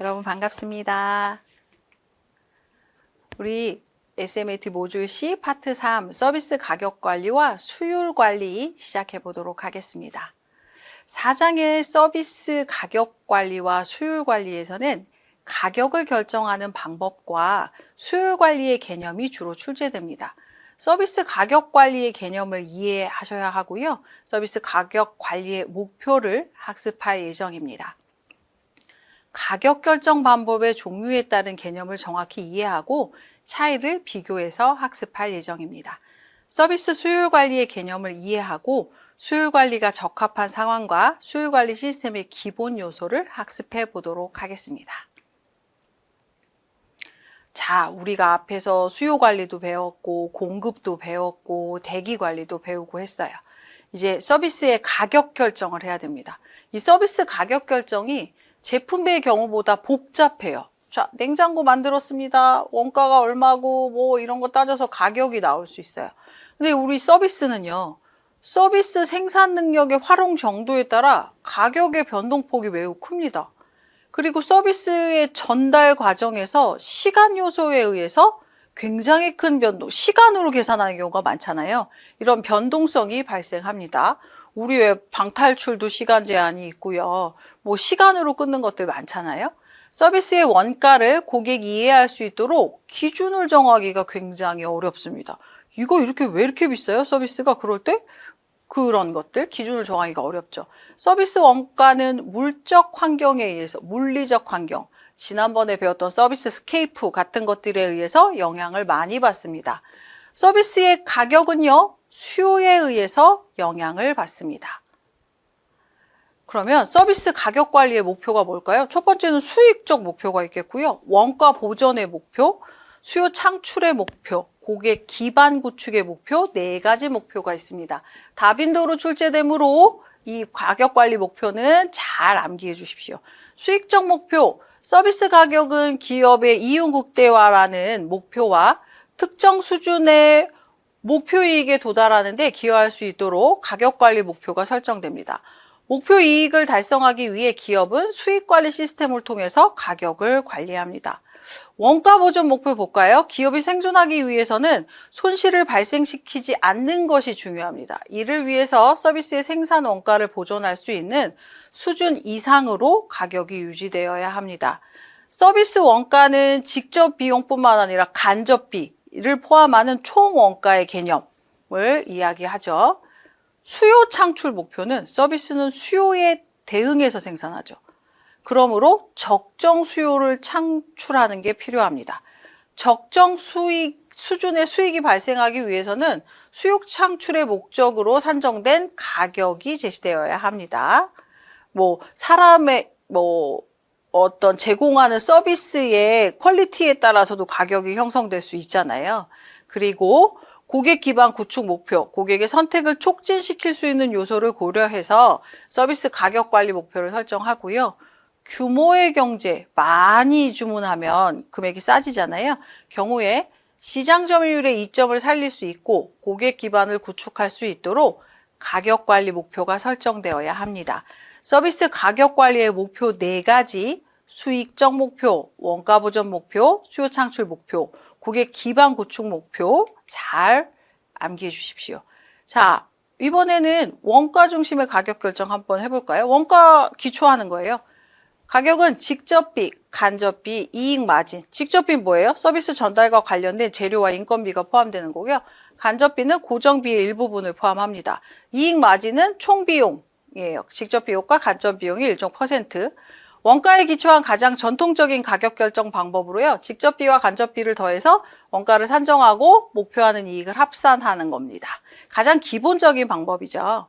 여러분 반갑습니다. 우리 SMAT 모듈 C 파트 3 서비스 가격 관리와 수율 관리 시작해 보도록 하겠습니다. 4장의 서비스 가격 관리와 수율 관리에서는 가격을 결정하는 방법과 수율 관리의 개념이 주로 출제됩니다. 서비스 가격 관리의 개념을 이해하셔야 하고요. 서비스 가격 관리의 목표를 학습할 예정입니다. 가격 결정 방법의 종류에 따른 개념을 정확히 이해하고 차이를 비교해서 학습할 예정입니다. 서비스 수율 관리의 개념을 이해하고 수율 관리가 적합한 상황과 수율 관리 시스템의 기본 요소를 학습해 보도록 하겠습니다. 자, 우리가 앞에서 수요 관리도 배웠고 공급도 배웠고 대기 관리도 배우고 했어요. 이제 서비스의 가격 결정을 해야 됩니다. 이 서비스 가격 결정이 제품의 경우보다 복잡해요. 자, 냉장고 만들었습니다. 원가가 얼마고 뭐 이런 거 따져서 가격이 나올 수 있어요. 근데 우리 서비스는요. 서비스 생산 능력의 활용 정도에 따라 가격의 변동폭이 매우 큽니다. 그리고 서비스의 전달 과정에서 시간 요소에 의해서 굉장히 큰 변동, 시간으로 계산하는 경우가 많잖아요. 이런 변동성이 발생합니다. 우리 왜 방탈출도 시간 제한이 있고요. 뭐 시간으로 끊는 것들 많잖아요. 서비스의 원가를 고객이 이해할 수 있도록 기준을 정하기가 굉장히 어렵습니다. 이거 왜 이렇게 비싸요? 서비스가 그럴 때? 그런 것들 기준을 정하기가 어렵죠. 서비스 원가는 물적 환경에 의해서 물리적 환경, 지난번에 배웠던 서비스 스케이프 같은 것들에 의해서 영향을 많이 받습니다. 서비스의 가격은요, 수요에 의해서 영향을 받습니다. 그러면 서비스 가격 관리의 목표가 뭘까요? 첫 번째는 수익적 목표가 있겠고요. 원가 보전의 목표, 수요 창출의 목표, 고객 기반 구축의 목표, 4가지 목표가 있습니다. 다빈도로 출제되므로 이 가격 관리 목표는 잘 암기해 주십시오. 수익적 목표, 서비스 가격은 기업의 이윤 극대화라는 목표와 특정 수준의 목표 이익에 도달하는 데 기여할 수 있도록 가격 관리 목표가 설정됩니다. 목표 이익을 달성하기 위해 기업은 수익 관리 시스템을 통해서 가격을 관리합니다. 원가 보전 목표 볼까요? 기업이 생존하기 위해서는 손실을 발생시키지 않는 것이 중요합니다. 이를 위해서 서비스의 생산 원가를 보존할 수 있는 수준 이상으로 가격이 유지되어야 합니다. 서비스 원가는 직접 비용뿐만 아니라 간접비를 포함하는 총 원가의 개념을 이야기하죠. 수요 창출 목표는 서비스는 수요에 대응해서 생산하죠. 그러므로 적정 수요를 창출하는 게 필요합니다. 적정 수준의 수익이 발생하기 위해서는 수요 창출의 목적으로 산정된 가격이 제시되어야 합니다. 사람의 어떤 제공하는 서비스의 퀄리티에 따라서도 가격이 형성될 수 있잖아요. 그리고 고객 기반 구축 목표, 고객의 선택을 촉진시킬 수 있는 요소를 고려해서 서비스 가격 관리 목표를 설정하고요. 규모의 경제, 많이 주문하면 금액이 싸지잖아요. 경우에 시장 점유율의 이점을 살릴 수 있고 고객 기반을 구축할 수 있도록 가격 관리 목표가 설정되어야 합니다. 서비스 가격 관리의 목표 4가지, 수익적 목표, 원가 보전 목표, 수요 창출 목표, 고객 기반 구축 목표 잘 암기해 주십시오. 자, 이번에는 원가 중심의 가격 결정 한번 해볼까요? 원가 기초하는 거예요. 가격은 직접비, 간접비, 이익 마진. 직접비는 뭐예요? 서비스 전달과 관련된 재료와 인건비가 포함되는 거고요. 간접비는 고정비의 일부분을 포함합니다. 이익 마진은 총 비용이에요. 직접 비용과 간접 비용의 일정 %. 원가에 기초한 가장 전통적인 가격 결정 방법으로요. 직접비와 간접비를 더해서 원가를 산정하고 목표하는 이익을 합산하는 겁니다. 가장 기본적인 방법이죠.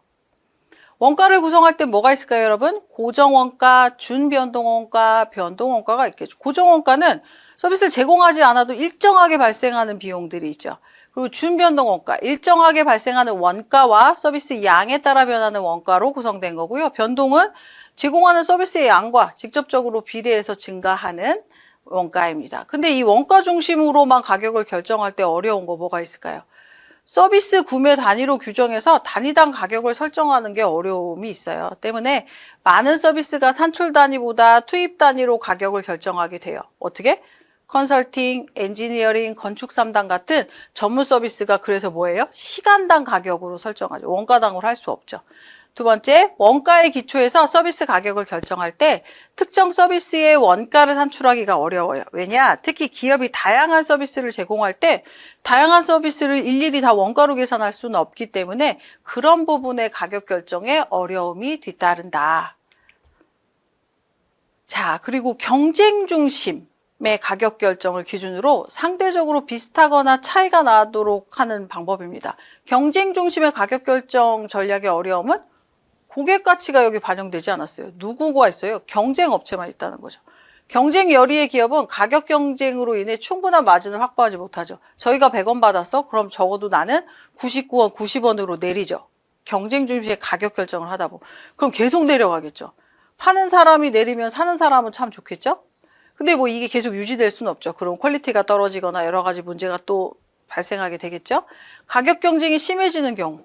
원가를 구성할 때 뭐가 있을까요, 여러분? 고정원가, 준변동원가, 변동원가가 있겠죠. 고정원가는 서비스를 제공하지 않아도 일정하게 발생하는 비용들이 있죠. 그리고 준변동원가, 일정하게 발생하는 원가와 서비스 양에 따라 변하는 원가로 구성된 거고요. 변동은 제공하는 서비스의 양과 직접적으로 비례해서 증가하는 원가입니다. 근데 이 원가 중심으로만 가격을 결정할 때 어려운 거 뭐가 있을까요? 서비스 구매 단위로 규정해서 단위당 가격을 설정하는 게 어려움이 있어요. 때문에 많은 서비스가 산출 단위보다 투입 단위로 가격을 결정하게 돼요. 어떻게? 컨설팅, 엔지니어링, 건축 3단 같은 전문 서비스가 그래서 뭐예요? 시간당 가격으로 설정하죠. 원가당으로 할 수 없죠. 두 번째, 원가의 기초에서 서비스 가격을 결정할 때 특정 서비스의 원가를 산출하기가 어려워요. 왜냐? 특히 기업이 다양한 서비스를 제공할 때 다양한 서비스를 일일이 다 원가로 계산할 수는 없기 때문에 그런 부분의 가격 결정에 어려움이 뒤따른다. 자, 그리고 경쟁 중심의 가격 결정을 기준으로 상대적으로 비슷하거나 차이가 나도록 하는 방법입니다. 경쟁 중심의 가격 결정 전략의 어려움은 고객 가치가 여기 반영되지 않았어요. 누구가 있어요? 경쟁 업체만 있다는 거죠. 경쟁 열의의 기업은 가격 경쟁으로 인해 충분한 마진을 확보하지 못하죠. 저희가 100원 받았어? 그럼 적어도 나는 99원, 90원으로 내리죠. 경쟁 중심의 가격 결정을 하다 보면. 그럼 계속 내려가겠죠. 파는 사람이 내리면 사는 사람은 참 좋겠죠? 근데 뭐 이게 계속 유지될 수는 없죠. 그럼 퀄리티가 떨어지거나 여러 가지 문제가 또 발생하게 되겠죠? 가격 경쟁이 심해지는 경우.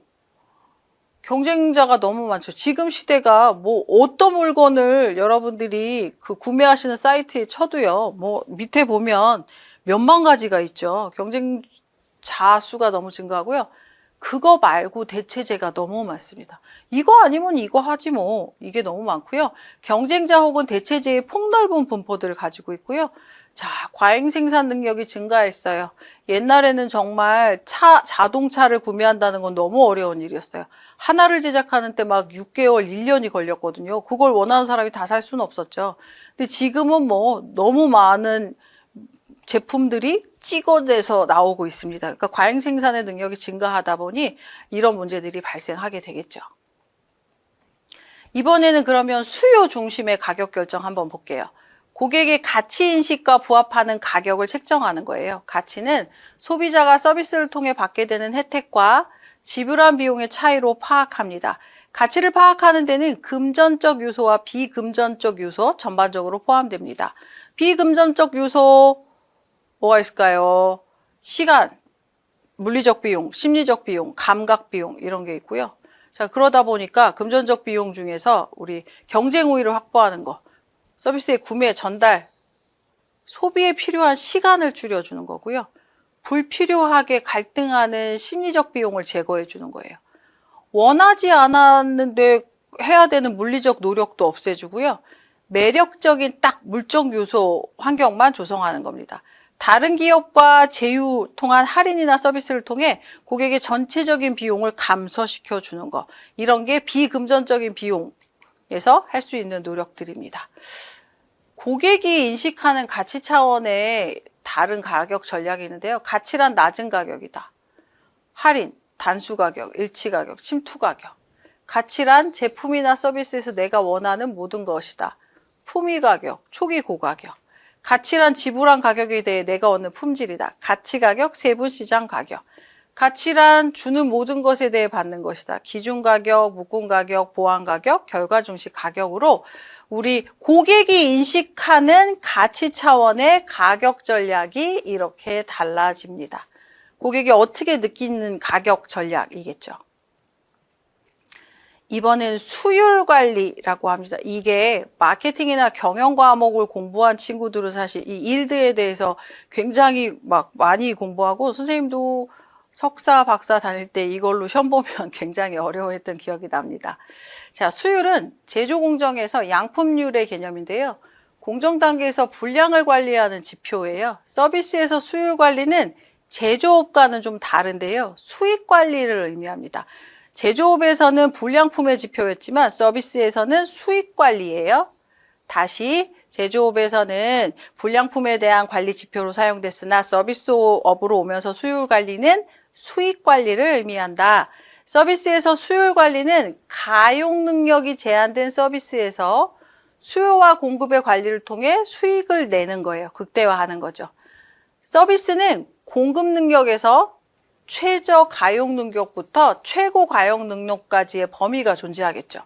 경쟁자가 너무 많죠. 지금 시대가 뭐 어떤 물건을 여러분들이 그 구매하시는 사이트에 쳐도요. 뭐 밑에 보면 몇만 가지가 있죠. 경쟁자 수가 너무 증가하고요. 그거 말고 대체제가 너무 많습니다. 이거 아니면 이거 하지 뭐. 이게 너무 많고요. 경쟁자 혹은 대체제의 폭넓은 분포들을 가지고 있고요. 자, 과잉 생산 능력이 증가했어요. 옛날에는 정말 자동차를 구매한다는 건 너무 어려운 일이었어요. 하나를 제작하는 때 막 6개월, 1년이 걸렸거든요. 그걸 원하는 사람이 다 살 수는 없었죠. 근데 지금은 뭐 너무 많은 제품들이 찍어내서 나오고 있습니다. 그러니까 과잉 생산의 능력이 증가하다 보니 이런 문제들이 발생하게 되겠죠. 이번에는 그러면 수요 중심의 가격 결정 한번 볼게요. 고객의 가치 인식과 부합하는 가격을 책정하는 거예요. 가치는 소비자가 서비스를 통해 받게 되는 혜택과 지불한 비용의 차이로 파악합니다. 가치를 파악하는 데는 금전적 요소와 비금전적 요소 전반적으로 포함됩니다. 비금전적 요소 뭐가 있을까요? 시간, 물리적 비용, 심리적 비용, 감각 비용 이런 게 있고요. 자, 그러다 보니까 금전적 비용 중에서 우리 경쟁 우위를 확보하는 거, 서비스의 구매, 전달, 소비에 필요한 시간을 줄여주는 거고요. 불필요하게 갈등하는 심리적 비용을 제거해 주는 거예요. 원하지 않았는데 해야 되는 물리적 노력도 없애주고요. 매력적인 딱 물적 요소 환경만 조성하는 겁니다. 다른 기업과 제휴 통한 할인이나 서비스를 통해 고객의 전체적인 비용을 감소시켜 주는 거. 이런 게 비금전적인 비용에서 할 수 있는 노력들입니다. 고객이 인식하는 가치 차원의 다른 가격 전략이 있는데요. 가치란 낮은 가격이다. 할인, 단수 가격, 일치 가격, 침투 가격. 가치란 제품이나 서비스에서 내가 원하는 모든 것이다. 품위 가격, 초기 고가격. 가치란 지불한 가격에 대해 내가 얻는 품질이다. 가치 가격, 세분 시장 가격. 가치란 주는 모든 것에 대해 받는 것이다. 기준 가격, 묶음 가격, 보완 가격, 결과 중시 가격으로 우리 고객이 인식하는 가치 차원의 가격 전략이 이렇게 달라집니다. 고객이 어떻게 느끼는 가격 전략이겠죠. 이번엔 수율 관리라고 합니다. 이게 마케팅이나 경영 과목을 공부한 친구들은 사실 이 일드에 대해서 굉장히 막 많이 공부하고 선생님도 석사, 박사 다닐 때 이걸로 시험 보면 굉장히 어려워했던 기억이 납니다. 자, 수율은 제조 공정에서 양품률의 개념인데요. 공정 단계에서 분량을 관리하는 지표예요. 서비스에서 수율 관리는 제조업과는 좀 다른데요. 수익 관리를 의미합니다. 제조업에서는 불량품의 지표였지만 서비스에서는 수익 관리예요. 다시 제조업에서는 불량품에 대한 관리 지표로 사용됐으나 서비스업으로 오면서 수율 관리는 수익 관리를 의미한다. 서비스에서 수율 관리는 가용 능력이 제한된 서비스에서 수요와 공급의 관리를 통해 수익을 내는 거예요. 극대화하는 거죠. 서비스는 공급 능력에서 최저 가용 능력부터 최고 가용 능력까지의 범위가 존재하겠죠.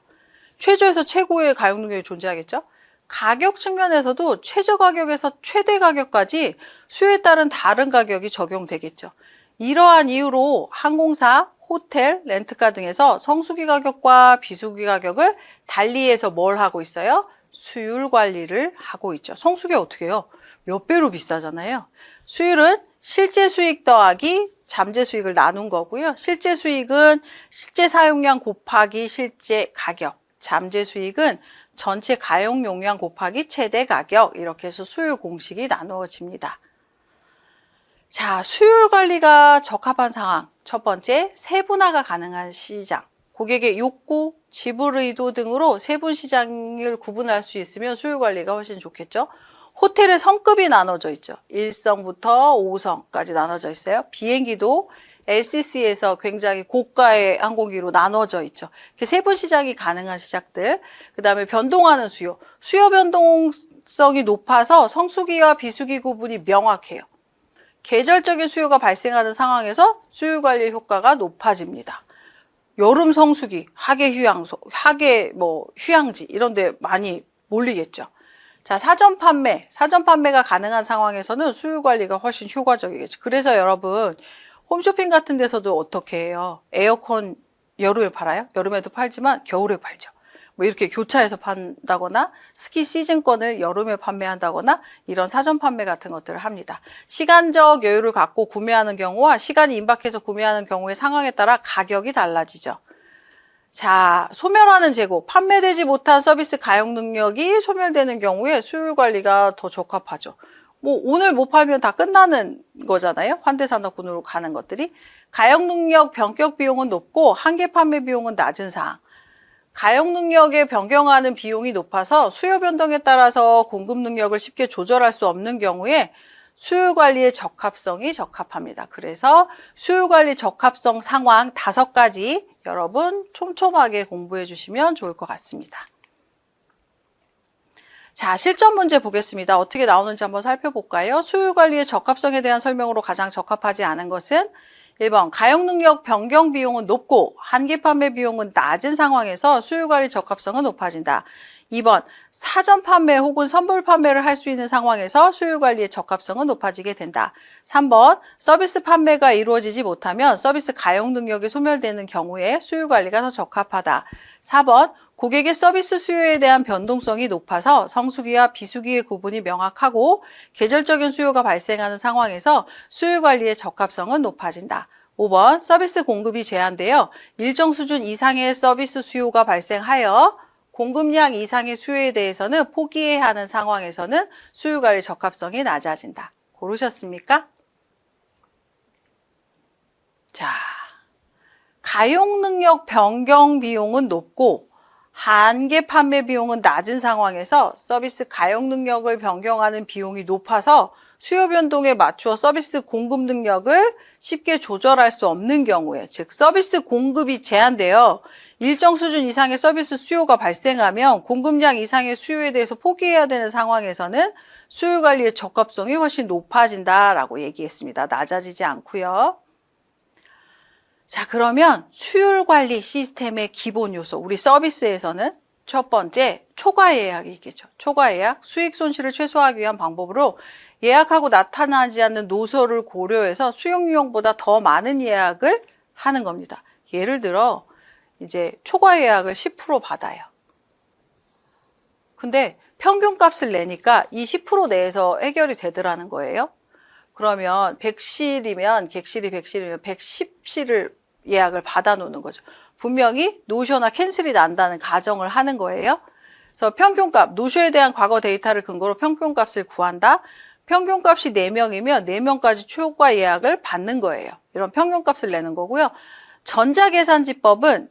최저에서 최고의 가용 능력이 존재하겠죠. 가격 측면에서도 최저 가격에서 최대 가격까지 수요에 따른 다른 가격이 적용되겠죠. 이러한 이유로 항공사, 호텔, 렌트카 등에서 성수기 가격과 비수기 가격을 달리해서 뭘 하고 있어요? 수율 관리를 하고 있죠. 성수기 어떻게 해요? 몇 배로 비싸잖아요. 수율은 실제 수익 더하기 잠재 수익을 나눈 거고요. 실제 수익은 실제 사용량 곱하기 실제 가격, 잠재 수익은 전체 가용 용량 곱하기 최대 가격, 이렇게 해서 수율 공식이 나누어집니다. 자, 수율 관리가 적합한 상황. 첫 번째, 세분화가 가능한 시장. 고객의 욕구, 지불 의도 등으로 세분 시장을 구분할 수 있으면 수율 관리가 훨씬 좋겠죠. 호텔의 성급이 나눠져 있죠. 1성부터 5성까지 나눠져 있어요. 비행기도 LCC에서 굉장히 고가의 항공기로 나눠져 있죠. 이렇게 세분 시장이 가능한 시장들. 그 다음에 변동하는 수요. 수요 변동성이 높아서 성수기와 비수기 구분이 명확해요. 계절적인 수요가 발생하는 상황에서 수요 관리 효과가 높아집니다. 여름 성수기, 하계 휴양소, 하계 휴양지 이런 데 많이 몰리겠죠. 자, 사전 판매가 가능한 상황에서는 수요 관리가 훨씬 효과적이겠죠. 그래서 여러분, 홈쇼핑 같은 데서도 어떻게 해요? 에어컨 여름에 팔아요? 여름에도 팔지만 겨울에 팔죠. 뭐 이렇게 교차해서 판다거나 스키 시즌권을 여름에 판매한다거나 이런 사전 판매 같은 것들을 합니다. 시간적 여유를 갖고 구매하는 경우와 시간이 임박해서 구매하는 경우의 상황에 따라 가격이 달라지죠. 자, 소멸하는 재고, 판매되지 못한 서비스 가용 능력이 소멸되는 경우에 수율 관리가 더 적합하죠. 뭐 오늘 못 팔면 다 끝나는 거잖아요. 환대산업군으로 가는 것들이. 가용 능력 변격 비용은 높고 한계 판매 비용은 낮은 사항. 가용 능력에 변경하는 비용이 높아서 수요 변동에 따라서 공급 능력을 쉽게 조절할 수 없는 경우에 수요 관리의 적합성이 적합합니다. 그래서 수요 관리 적합성 상황 5가지 여러분 촘촘하게 공부해 주시면 좋을 것 같습니다. 자, 실전 문제 보겠습니다. 어떻게 나오는지 한번 살펴볼까요? 수요 관리의 적합성에 대한 설명으로 가장 적합하지 않은 것은 1번, 가용 능력 변경 비용은 높고 한계 판매 비용은 낮은 상황에서 수요 관리 적합성은 높아진다. 2번, 사전 판매 혹은 선불 판매를 할 수 있는 상황에서 수요 관리의 적합성은 높아지게 된다. 3번, 서비스 판매가 이루어지지 못하면 서비스 가용 능력이 소멸되는 경우에 수요 관리가 더 적합하다. 4번, 고객의 서비스 수요에 대한 변동성이 높아서 성수기와 비수기의 구분이 명확하고 계절적인 수요가 발생하는 상황에서 수요 관리의 적합성은 높아진다. 5번, 서비스 공급이 제한되어 일정 수준 이상의 서비스 수요가 발생하여 공급량 이상의 수요에 대해서는 포기해야 하는 상황에서는 수요 관리 적합성이 낮아진다. 고르셨습니까? 자, 가용 능력 변경 비용은 높고 한계 판매 비용은 낮은 상황에서 서비스 가용 능력을 변경하는 비용이 높아서 수요 변동에 맞추어 서비스 공급 능력을 쉽게 조절할 수 없는 경우에, 즉 서비스 공급이 제한되어 일정 수준 이상의 서비스 수요가 발생하면 공급량 이상의 수요에 대해서 포기해야 되는 상황에서는 수요 관리의 적합성이 훨씬 높아진다라고 얘기했습니다. 낮아지지 않고요. 자, 그러면 수율 관리 시스템의 기본 요소, 우리 서비스에서는 첫 번째, 초과 예약이 있겠죠. 초과 예약, 수익 손실을 최소화하기 위한 방법으로 예약하고 나타나지 않는 노선을 고려해서 수용량보다 더 많은 예약을 하는 겁니다. 예를 들어, 이제 초과 예약을 10% 받아요. 근데 평균값을 내니까 이 10% 내에서 해결이 되더라는 거예요. 그러면 100실이면, 객실이 100실이면 110실을 예약을 받아 놓는 거죠. 분명히 노쇼나 캔슬이 난다는 가정을 하는 거예요. 그래서 평균값, 노쇼에 대한 과거 데이터를 근거로 평균값을 구한다. 평균값이 4명이면 4명까지 초과 예약을 받는 거예요. 이런 평균값을 내는 거고요. 전자계산지법은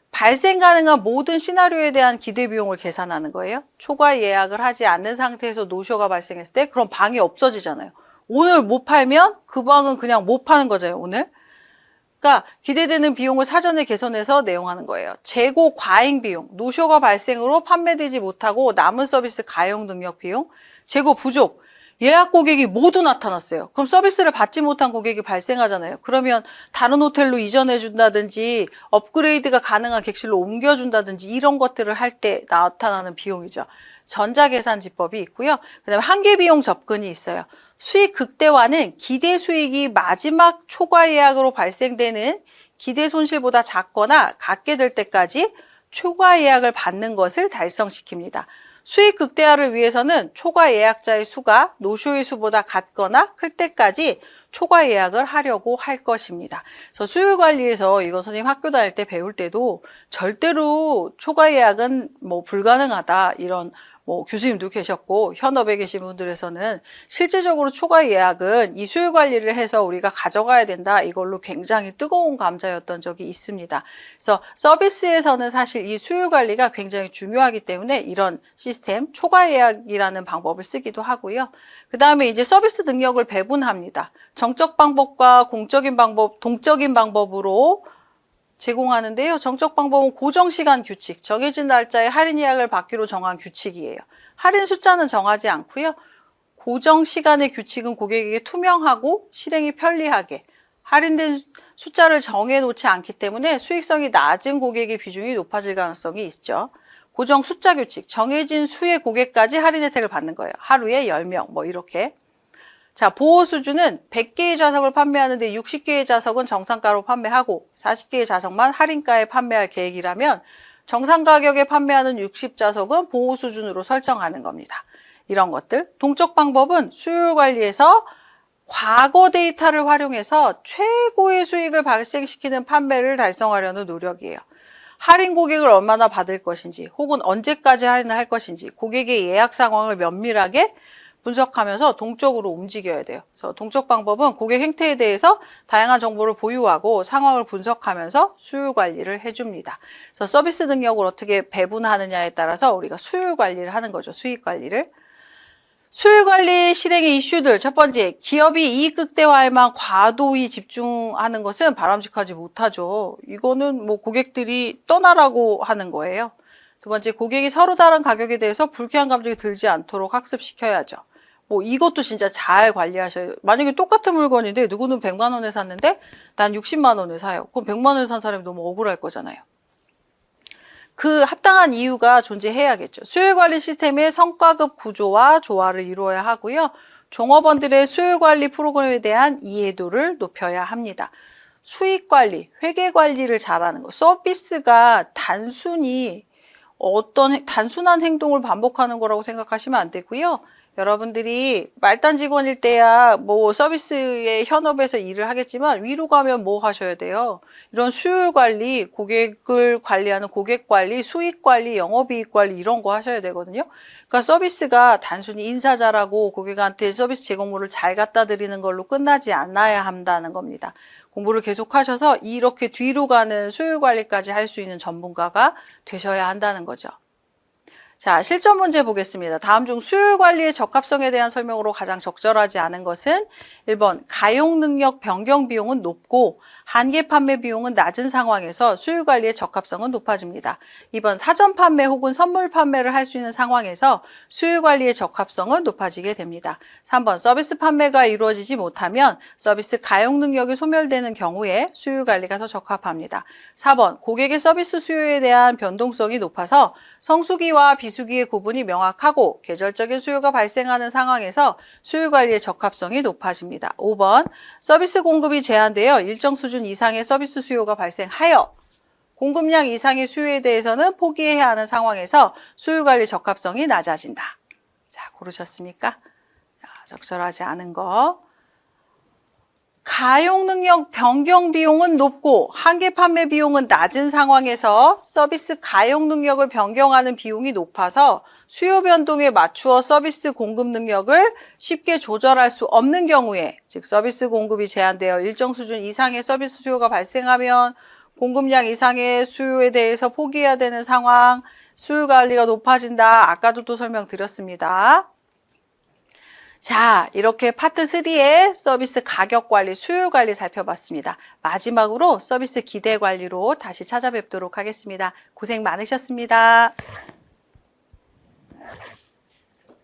발생 가능한 모든 시나리오에 대한 기대 비용을 계산하는 거예요. 초과 예약을 하지 않는 상태에서 노쇼가 발생했을 때 그럼 방이 없어지잖아요. 오늘 못 팔면 그 방은 그냥 못 파는 거잖아요, 오늘. 그러니까 기대되는 비용을 사전에 계산해서 내용하는 거예요. 재고 과잉 비용, 노쇼가 발생으로 판매되지 못하고 남은 서비스 가용 능력 비용, 재고 부족, 예약 고객이 모두 나타났어요. 그럼 서비스를 받지 못한 고객이 발생하잖아요. 그러면 다른 호텔로 이전해 준다든지 업그레이드가 가능한 객실로 옮겨준다든지 이런 것들을 할 때 나타나는 비용이죠. 전자계산지법이 있고요. 그다음에 한계비용 접근이 있어요. 수익 극대화는 기대 수익이 마지막 초과 예약으로 발생되는 기대 손실보다 작거나 같게 될 때까지 초과 예약을 받는 것을 달성시킵니다. 수익 극대화를 위해서는 초과 예약자의 수가 노쇼의 수보다 같거나 클 때까지 초과 예약을 하려고 할 것입니다. 그래서 수요 관리에서 이거 선생님 학교 다닐 때 배울 때도 절대로 초과 예약은 뭐 불가능하다 이런 뭐 교수님도 계셨고 현업에 계신 분들에서는 실제적으로 초과 예약은 이 수요 관리를 해서 우리가 가져가야 된다 이걸로 굉장히 뜨거운 감자였던 적이 있습니다. 그래서 서비스에서는 사실 이 수요 관리가 굉장히 중요하기 때문에 이런 시스템 초과 예약이라는 방법을 쓰기도 하고요. 그 다음에 이제 서비스 능력을 배분합니다. 정적 방법과 공적인 방법, 동적인 방법으로 제공하는데요. 정적 방법은 고정시간 규칙, 정해진 날짜에 할인 예약을 받기로 정한 규칙이에요. 할인 숫자는 정하지 않고요. 고정시간의 규칙은 고객에게 투명하고 실행이 편리하게 할인된 숫자를 정해놓지 않기 때문에 수익성이 낮은 고객의 비중이 높아질 가능성이 있죠. 고정 숫자 규칙, 정해진 수의 고객까지 할인 혜택을 받는 거예요. 하루에 10명 뭐 이렇게. 자, 보호 수준은 100개의 좌석을 판매하는데 60개의 좌석은 정상가로 판매하고 40개의 좌석만 할인가에 판매할 계획이라면 정상 가격에 판매하는 60좌석은 보호 수준으로 설정하는 겁니다. 이런 것들. 동적 방법은 수요율 관리에서 과거 데이터를 활용해서 최고의 수익을 발생시키는 판매를 달성하려는 노력이에요. 할인 고객을 얼마나 받을 것인지 혹은 언제까지 할인을 할 것인지 고객의 예약 상황을 면밀하게 분석하면서 동적으로 움직여야 돼요. 그래서 동적 방법은 고객 행태에 대해서 다양한 정보를 보유하고 상황을 분석하면서 수요율 관리를 해줍니다. 그래서 서비스 능력을 어떻게 배분하느냐에 따라서 우리가 수요율 관리를 하는 거죠. 수익 관리를. 수요율 관리 실행의 이슈들. 첫 번째, 기업이 이익 극대화에만 과도히 집중하는 것은 바람직하지 못하죠. 이거는 뭐 고객들이 떠나라고 하는 거예요. 두 번째, 고객이 서로 다른 가격에 대해서 불쾌한 감정이 들지 않도록 학습시켜야죠. 뭐 이것도 진짜 잘 관리하셔요. 만약에 똑같은 물건인데 누구는 100만 원에 샀는데 난 60만 원에 사요. 그럼 100만 원에 산 사람이 너무 억울할 거잖아요. 그 합당한 이유가 존재해야겠죠. 수요일 관리 시스템의 성과급 구조와 조화를 이루어야 하고요. 종업원들의 수요일 관리 프로그램에 대한 이해도를 높여야 합니다. 수익 관리, 회계 관리를 잘하는 거. 서비스가 단순히 어떤 단순한 행동을 반복하는 거라고 생각하시면 안 되고요. 여러분들이 말단 직원일 때야 뭐 서비스의 현업에서 일을 하겠지만 위로 가면 뭐 하셔야 돼요? 이런 수요율 관리, 고객을 관리하는 고객 관리, 수익 관리, 영업이익 관리 이런 거 하셔야 되거든요. 그러니까 서비스가 단순히 인사 잘하고 고객한테 서비스 제공물을 잘 갖다 드리는 걸로 끝나지 않아야 한다는 겁니다. 공부를 계속 하셔서 이렇게 뒤로 가는 수요율 관리까지 할 수 있는 전문가가 되셔야 한다는 거죠. 자, 실전 문제 보겠습니다. 다음 중 수요율 관리의 적합성에 대한 설명으로 가장 적절하지 않은 것은 1번 가용 능력 변경 비용은 높고 한계 판매 비용은 낮은 상황에서 수요율 관리의 적합성은 높아집니다. 2번 사전 판매 혹은 선물 판매를 할 수 있는 상황에서 수요율 관리의 적합성은 높아지게 됩니다. 3번 서비스 판매가 이루어지지 못하면 서비스 가용 능력이 소멸되는 경우에 수요율 관리가 더 적합합니다. 4번 고객의 서비스 수요에 대한 변동성이 높아서 성수기와 비수기의 구분이 명확하고 계절적인 수요가 발생하는 상황에서 수요율 관리의 적합성이 높아집니다. 5번 서비스 공급이 제한되어 일정 수준 이상의 서비스 수요가 발생하여 공급량 이상의 수요에 대해서는 포기해야 하는 상황에서 수요 관리 적합성이 낮아진다. 자, 고르셨습니까? 적절하지 않은 거. 가용 능력 변경 비용은 높고 한계 판매 비용은 낮은 상황에서 서비스 가용 능력을 변경하는 비용이 높아서 수요 변동에 맞추어 서비스 공급 능력을 쉽게 조절할 수 없는 경우에, 즉 서비스 공급이 제한되어 일정 수준 이상의 서비스 수요가 발생하면 공급량 이상의 수요에 대해서 포기해야 되는 상황, 수요 관리가 높아진다. 아까도 또 설명드렸습니다. 자, 이렇게 파트 3의 서비스 가격 관리, 수요 관리 살펴봤습니다. 마지막으로 서비스 기대 관리로 다시 찾아뵙도록 하겠습니다. 고생 많으셨습니다.